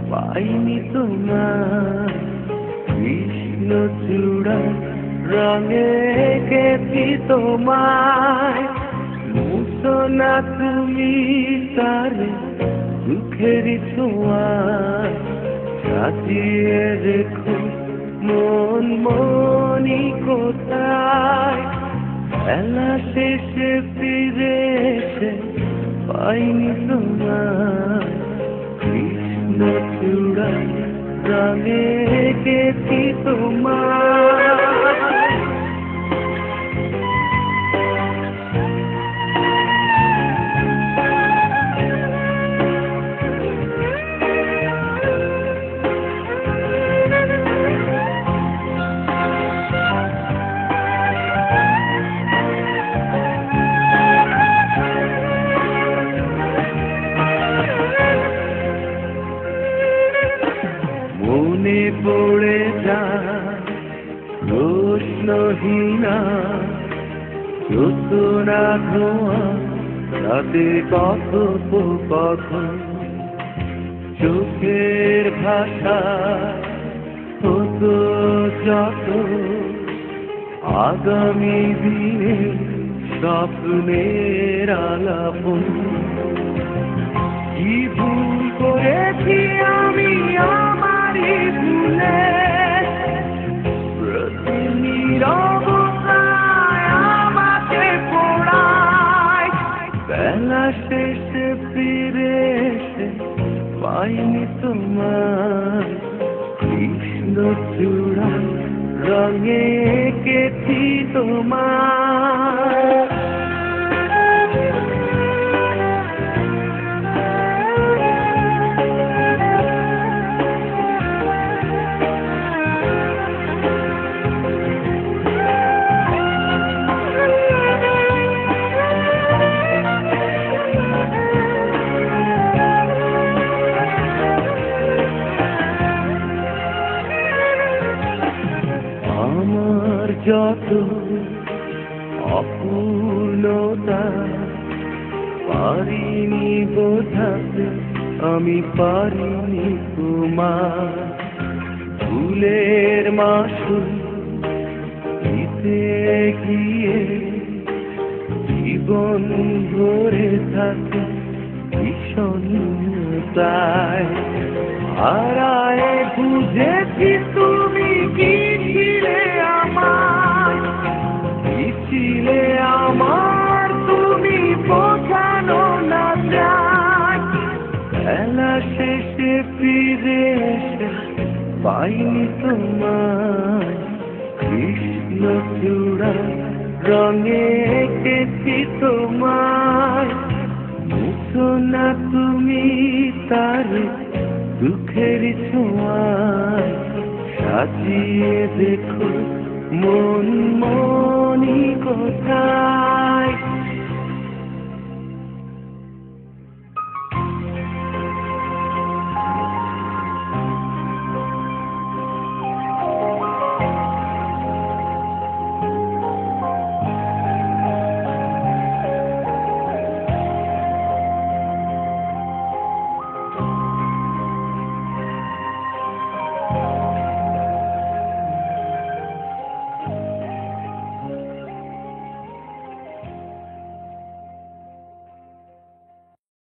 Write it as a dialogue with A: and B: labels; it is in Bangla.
A: পাইনি তোমার কৃষ্ণ চূড়া রঙে এঁকেছি তোমায় মুছো না তুমি তারে দুঃখের ছোঁয়ায় সাজিয়ে রেখো মন মনি কোথায় বেলা শেষে ফিরে এসে পাইনি তোমার কৃষ্ণ চূড়া রঙে এঁকেছি তোমায় মনে পড়ে যায় প্রশ্নহীনা যোজনা ধোঁয়া রাতে কথোপকথন চোখের ভাষা হতো যত আগামী দিনে স্বপ্নের আলাপন কি ভুল করেছি আমি আমারই ভুলে প্রতি নীরবতায় আমাকে পোড়ায় বেলা শেষে ফিরে এসে পাইনি তোমার কৃষ্ণ চূড়া রঙে এঁকেছি তোমার আমার যত অপূর্ণতা পারিনি বোঝাতে আমি পারিনি তোমার ফুলের মাসুল দিতে গিয়ে জীবন ভরে থাকে বিষণ্ণতায় হারায় বুঝেছি তুমি কি ছিলে আমার কি ছিলে আমার তুমি বোঝানো না যায় বেলা শেষে ফিরে এসে পাইনি তোমায় কৃষ্ণ চূড়া রঙে এঁকেছি তোমায় মুছো না তুমি তারে দুঃখের ছোঁয়ায় সাজিয়ে দেখো মন মনি কোথায়